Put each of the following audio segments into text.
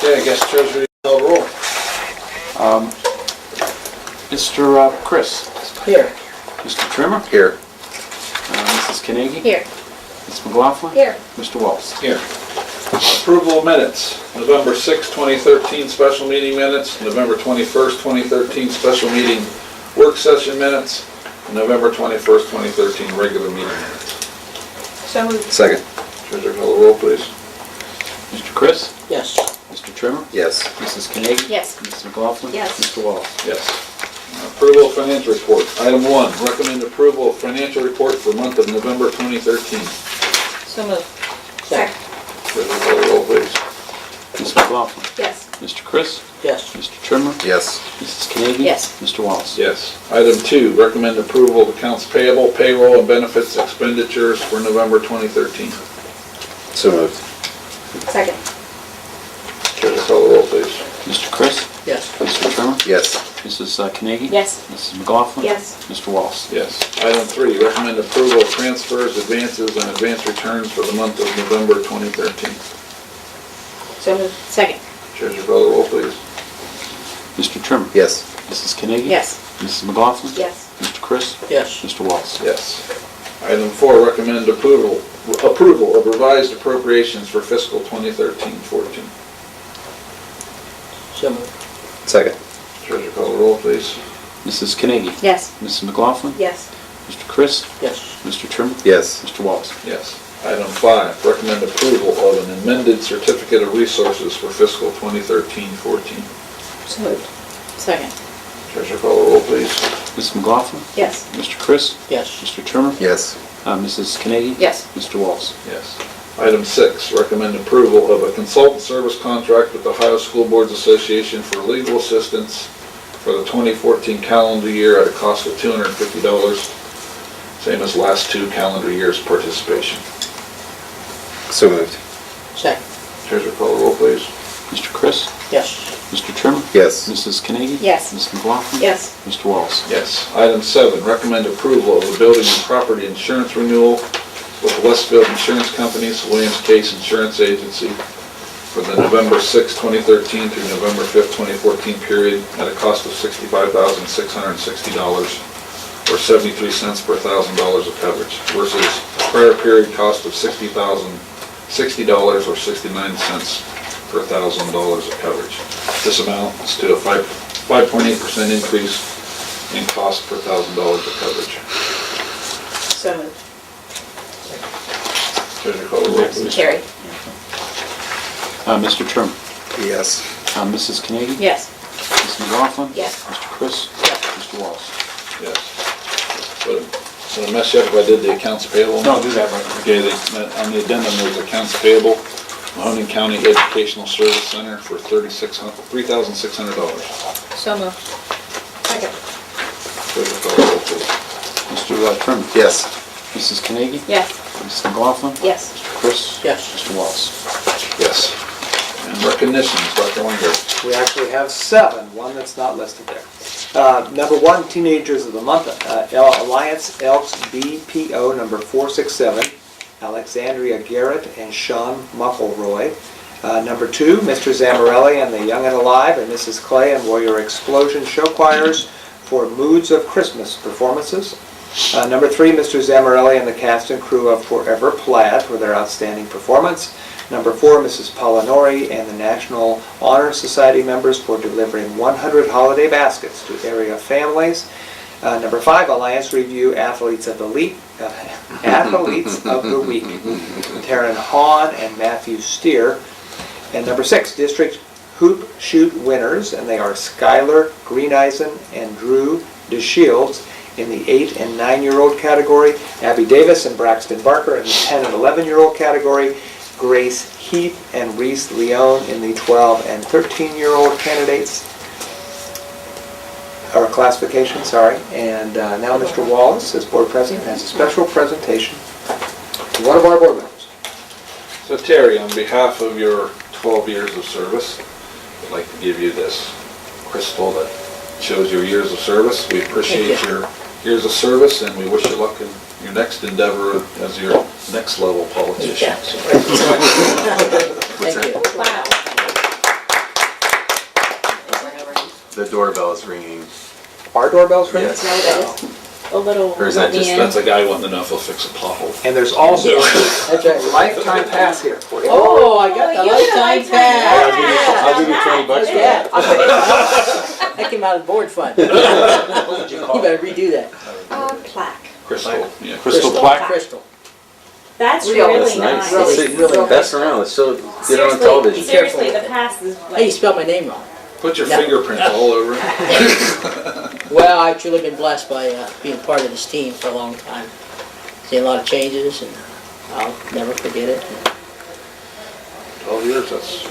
Okay, I guess Treasurer, you call the roll. Mr. CRISS. Here. Mr. Trimmer. Here. Mrs. Carnegie. Here. Ms. McLaughlin. Here. Mr. Walls. Here. Approval of minutes, November 6, 2013 special meeting minutes, November 21st, 2013 special meeting work session minutes, and November 21st, 2013 regular meeting minutes. So moved. Second. Treasurer, call the roll, please. Mr. CRISS. Yes. Mr. Trimmer. Yes. Mrs. Carnegie. Yes. Ms. McLaughlin. Yes. Mr. Walls. Yes. Approval of financial report. Item 1, recommend approval of financial report for month of November 2013. So moved. Second. Treasurer, call the roll, please. Ms. McLaughlin. Yes. Mr. CRISS. Yes. Mr. Trimmer. Yes. Mrs. Carnegie. Yes. Mr. Walls. Yes. Item 2, recommend approval of accounts payable, payroll, and benefits expenditures for November 2013. So moved. Second. Treasurer, call the roll, please. Mr. CRISS. Yes. Mr. Trimmer. Yes. Mrs. Carnegie. Yes. Mrs. McLaughlin. Yes. Mr. Walls. Yes. Item 3, recommend approval of transfers, advances, and advance returns for the month of November 2013. So moved. Second. Treasurer, call the roll, please. Mr. Trimmer. Yes. Mrs. Carnegie. Yes. Mrs. McLaughlin. Yes. Mr. CRISS. Yes. Mr. Walls. Yes. Item 4, recommend approval of revised appropriations for fiscal 2013-14. So moved. Second. Treasurer, call the roll, please. Mrs. Carnegie. Yes. Mrs. McLaughlin. Yes. Mr. CRISS. Yes. Mr. Trimmer. Yes. Mr. Walls. Yes. Item 5, recommend approval of an amended certificate of resources for fiscal 2013-14. So moved. Second. Treasurer, call the roll, please. Mrs. McLaughlin. Yes. Mr. CRISS. Yes. Mr. Trimmer. Yes. Mrs. Carnegie. Yes. Mr. Walls. Yes. Item 6, recommend approval of a consultant service contract with the Ohio School Boards Association for legal assistance for the 2014 calendar year at a cost of $250, same as last 2 calendar years' participation. So moved. Second. Treasurer, call the roll, please. Mr. CRISS. Yes. Mr. Trimmer. Yes. Mrs. Carnegie. Yes. Ms. McLaughlin. Yes. Mr. Walls. Yes. Item 7, recommend approval of a building and property insurance renewal with Westfield Insurance Company's Williams Case Insurance Agency for the November 6, 2013 through November 5, 2014 period at a cost of $65,660 or 73 cents per $1,000 of coverage versus prior period cost of $60,060 or 69 cents per $1,000 of coverage. This amount is to a 5.8% increase in cost per $1,000 of coverage. So moved. Treasurer, call the roll, please. Carried. Mr. Trimmer. Yes. Mrs. Carnegie. Yes. Ms. McLaughlin. Yes. Mr. CRISS. Yes. Mr. Walls. Yes. Would it mess you up if I did the accounts payable? No, do that right. Okay, on the addendum, there's accounts payable, Mahoning County Educational Service Center for $3,600. So moved. Second. Treasurer, call the roll, please. Mr. Trimmer. Yes. Mrs. Carnegie. Yes. Mrs. McLaughlin. Yes. Mr. CRISS. Yes. Mr. Walls. Yes. And recognitions, Dr. Wenger. We actually have 7, one that's not listed there. Number 1, Teenagers of the Month, Alliance Elks BPO number 467, Alexandria Garrett and Sean Muckleroy. Number 2, Mr. Zamorelli and the Young and Alive and Mrs. Clay and Warrior Explosion Show Choirs for Moods of Christmas performances. Number 3, Mr. Zamorelli and the cast and crew of Forever Plaid for their outstanding performance. Number 4, Mrs. Pollinori and the National Honor Society members for delivering 100 holiday baskets to area families. Number 5, Alliance Review Athletes of the Week, Taryn Hahn and Matthew Steer. And number 6, District Hoop Shoot winners, and they are Skylar Greeneisen and Drew DeShields in the 8 and 9-year-old category, Abby Davis and Braxton Barker in the 10 and 11-year-old category, Grace Heath and Reese Leone in the 12 and 13-year-old candidates, or classification, sorry. And now Mr. Wallace, as board president, has a special presentation to one of our board members. So Terry, on behalf of your 12 years of service, I'd like to give you this crystal that shows your years of service. We appreciate your years of service, and we wish you luck in your next endeavor as your next level politician. Thank you. Wow. The doorbell's ringing. Our doorbell's ringing? Yes. Is that what that is? A little, Or is that let me just- in. That's a guy wanting to know if he'll fix a pothole. And there's also That's right. a lifetime pass here for you. Oh, I got the you get a lifetime lifetime pass. I'll give you 20 bucks for Yeah. that. That came out of the board fund. You better redo that. Plaque. Crystal, yeah. Crystal plaque. Crystal. That's Real. really That's nice. nice. Let's see, Really pass around, let's show, get it on Seriously, television. seriously, the pass is Hey, you like, spelled my name wrong. Put your Yeah. fingerprints all over it. Well, I've truly been blessed by being part of this team for a long time. Seen a lot of changes, and I'll never forget it. 12 years, that's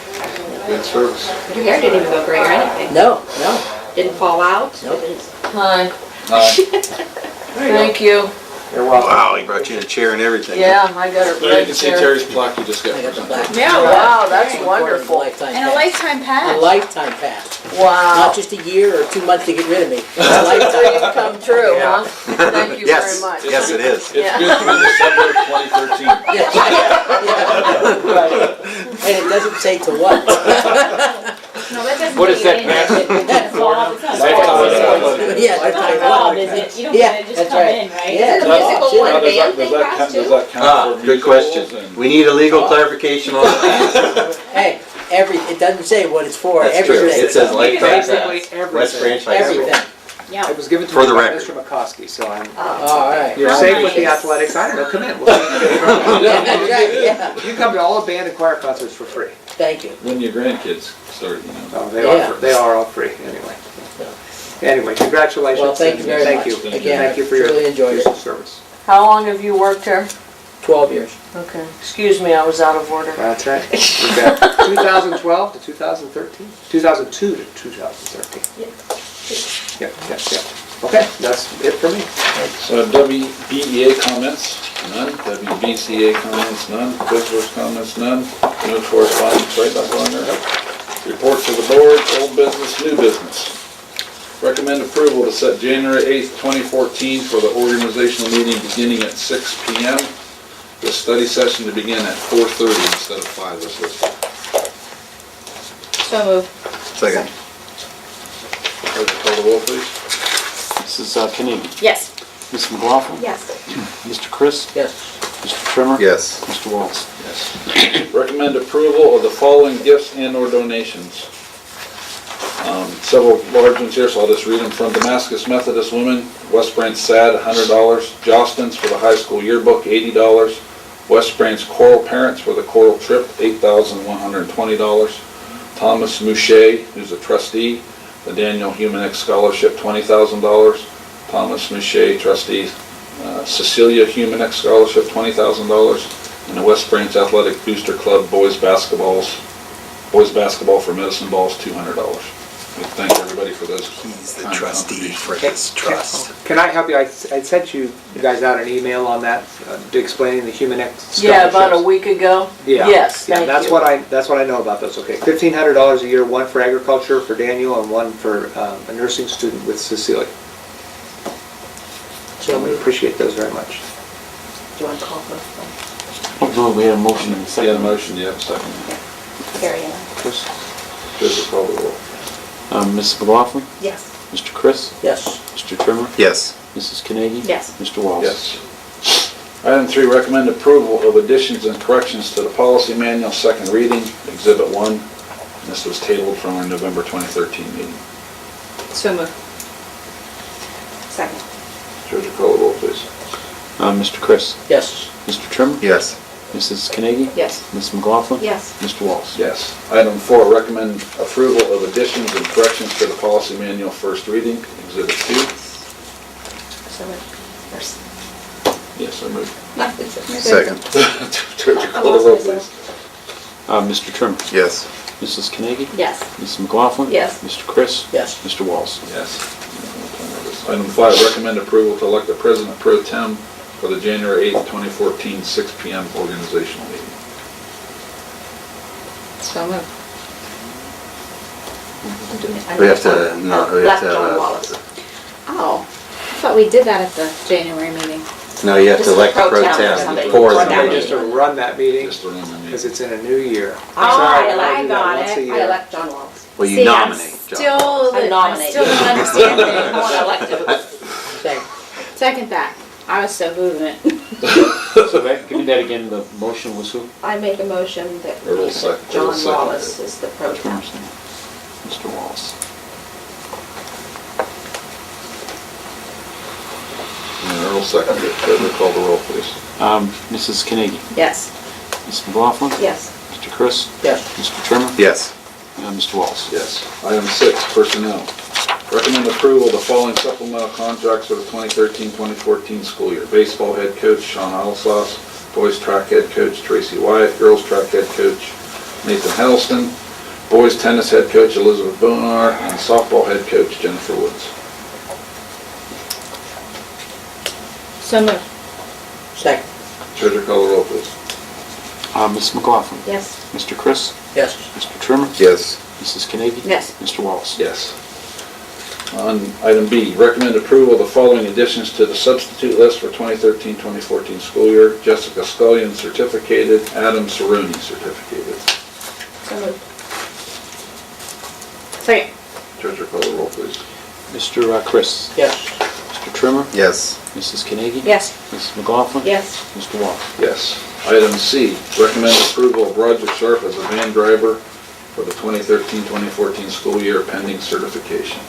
good service. your hair didn't even go gray or anything. No, Didn't fall out. nope. Hi, There you thank you. You're welcome. Wow, he brought you in a chair and everything. Yeah, I got it There you right can see there. Terry's plaque you just got. I got the presented. black. Yeah, Wow, that's Important wonderful. Lifetime And a pass. lifetime A pass. lifetime pass. Wow. Not just a year or 2 months to get rid of me. It's a Dream lifetime. come true, Yeah. huh? Thank you very Yes, much. yes it is. It's good to be December of 2013. Yeah. Right. And it doesn't say to what. No, that doesn't. What is get that, you in. Matt? It doesn't fall off. It's not Lifetime fall off. achievement. Yeah, It's not lifetime involved, achievement. is it? You don't Yeah, get it just that's come right. in, right? Yeah. Is it a That's- musical yeah. one, Now, a does band that thing count, counts does too? that count Ah, for good musicals question. and- We need a legal clarification on that. Hey, it doesn't say what it's for, That's true. everything. It says lifetime Basically pass. West everything. Branch High School. Everything. Yeah. It was given to For me the by record. Mr. McCoskey, so I'm, All right. you're How safe with the nice. athletics. I don't know, come in. We'll see you. Yeah, that's right, yeah. You come to all the band and choir concerts for free. Thank you. When your grandkids start, you know. Oh, they Yeah. are, they are all free, anyway. Anyway, congratulations. Well, thank you very Thank much. you. Again, Thank you for your really enjoyed it. service. How long have you worked here? 12 years. Okay, excuse me, I was out of order. That's right. We've got 2012 to 2013, 2002 to 2013. Yep. Okay, that's it for me. So WBEA comments, none. WBCA comments, none. Visitors comments, none. No correspondence, right, Dr. Lerner? Reports of the board, old business, new business. Recommend approval to set January 8th, 2014 for the organizational meeting beginning at 6 p.m. The study session to begin at 4:30 instead of 5 this was. So moved. Second. Clerk, call the roll, please. Mrs. Carnegie. Yes. Mrs. McLaughlin. Yes. Mr. Chris. Yes. Mr. Trimmer. Yes. Mr. Waltz. Yes. Recommend approval of the following gifts and/or donations. Several large ones here, so I'll just read them. From Damascus Methodist Women, West Branch SAD, $100. Jostens for the high school yearbook, $80. West Branch Choral Parents for the choral trip, $8,120. Thomas Mouche, who's a trustee, the Daniel Humanek Scholarship, $20,000. Thomas Mouche, trustee, Cecilia Humanek Scholarship, $20,000. And the West Branch Athletic Booster Club boys basketball for medicine balls, $200. We thank everybody for those. He's the kind trustee contributions. for his trust. Can I help you? I sent you guys out an email on that, explaining the Humanek scholarships. Yeah, about a week ago? Yeah. Yes, Yeah, thank that's you. what I know about those, okay. $1,500 a year, one for agriculture for Daniel and one for a nursing student with Cecilia. So we appreciate those very much. Do you want to call for Oh, no, we had a motion in a Yeah, second. motion, yeah, second. Carry on. Chris. Chris will call the roll. Mrs. McLaughlin. Yes. Mr. Chris. Yes. Mr. Trimmer. Yes. Mrs. Carnegie. Yes. Mr. Waltz. Yes. Item 3, recommend approval of additions and corrections to the policy manual, second reading, Exhibit 1. And this was tabled from our November 2013 meeting. So moved. Second. Georgia, call the roll, please. Mr. Chris. Yes. Mr. Trimmer. Yes. Mrs. Carnegie. Yes. Ms. McLaughlin. Yes. Mr. Waltz. Yes. Item 4, recommend approval of additions and corrections to the policy manual, first reading, Exhibit 2. So moved. First. Yes, I move. Second. Georgia, call the roll, please. Mr. Trimmer. Yes. Mrs. Carnegie. Yes. Ms. McLaughlin. Yes. Mr. Chris. Yes. Mr. Waltz. Yes. Item 5, recommend approval to elect the president pro tem for the January 8th, 2014, 6 p.m. organizational meeting. So moved. We have to, no, we have Left to John have Wallace. Oh, I thought we did that at the January meeting. No, you have Just to the elect the pro pro tem or tem something. for For the that Somebody meeting. just to run that meeting, Just to run the meeting. because it's in a new year. Oh, Sorry, I do that got once a it. year. I elect John Wallace. Well, you See, nominate, John. I nominate. I still don't understand I want things. elected. Second. Second that. I was so moving. So that, give me that again, the motion was who? I make a motion that we Earl make second- John Earl seconded Wallace it. is the pro tem. Mr. Wallace. And Earl seconded it. Treasurer call the roll, please. Mrs. Carnegie, Yes. Ms. McLaughlin, Yes. Mr. Chris, Yes. Mr. Trimmer, Yes. and Mr. Wallace. Yes. Item 6, personnel. Recommend approval of the following supplemental contracts for the 2013-2014 school year. Baseball head coach Sean Alsas, boys track head coach Tracy Wyatt, girls track head coach Nathan Helston, boys tennis head coach Elizabeth Bonar, and softball head coach Jennifer Woods. So moved. Second. Treasurer call the roll, please. Ms. McLaughlin, Yes. Mr. Chris, Yes. Mr. Trimmer, Yes. Mrs. Carnegie. Yes. Mr. Wallace. Yes. On item B, recommend approval of the following additions to the substitute list for 2013-2014 school year. Jessica Scullion certificated, Adam Cerrone certificated. So moved. Second. Treasurer call the roll, please. Mr. Chris, Yes. Mr. Trimmer, Yes. Mrs. Carnegie. Yes. Mrs. McLaughlin. Yes. Mr. Wallace. Yes. Item C, recommend approval of Roger Sharp as a van driver for the 2013-2014 school year pending certification.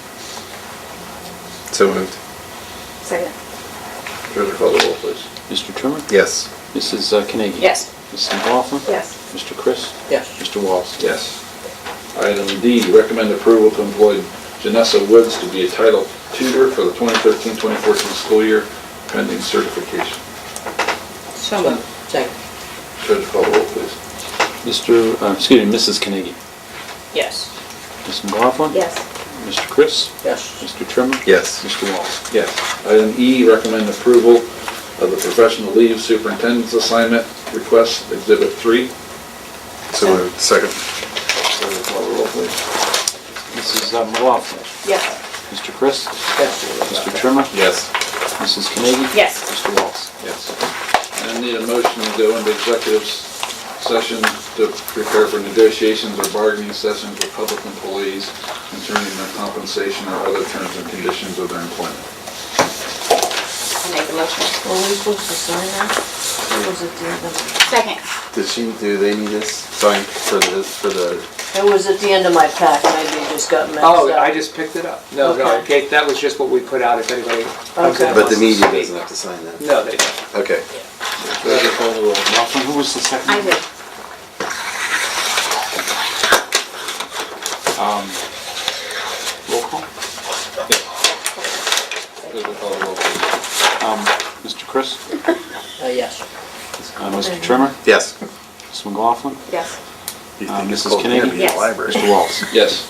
So moved. Second. Treasurer call the roll, please. Mr. Trimmer, Yes. Mrs. Carnegie. Yes. Mrs. McLaughlin. Yes. Mr. Chris, Yes. Mr. Wallace. Yes. Item D, recommend approval to employ Janessa Woods to be a title tutor for the 2013-2014 school year pending certification. So moved. Second. Treasurer call the roll, please. Mrs. Carnegie. Yes. Ms. McLaughlin. Yes. Mr. Chris, Yes. Mr. Trimmer, Yes. Mr. Wallace. Yes. Item E, recommend approval of the professional leave superintendent's assignment request, Exhibit 3. So moved. Second. Treasurer call the roll, please. Mrs. McLaughlin. Yes. Mr. Chris, Yes. Mr. Trimmer, Yes. Mrs. Carnegie. Yes. Mr. Wallace. Yes. And I need a motion to go into executive session to prepare for negotiations or bargaining sessions with public employees concerning their compensation or other terms and conditions of their employment. I make a motion. Were we supposed to sign that? Or was it the end of Second. Do they need this signed for the, it was at the end of my pack, maybe it just got messed up. Oh, I just picked it up. No, Okay. Kate, that was just what we put out if anybody comes in. Okay. and but the wants to media speak. doesn't have to sign that? No, they don't. Okay. Treasurer call the roll. McLaughlin, who was the second? I did. Roll call. Treasurer call the roll, please. Mr. Chris, Yes. Mr. Trimmer, Yes. Ms. McLaughlin, Yes. Mrs. Carnegie. Yes. Mr. Wallace. Yes.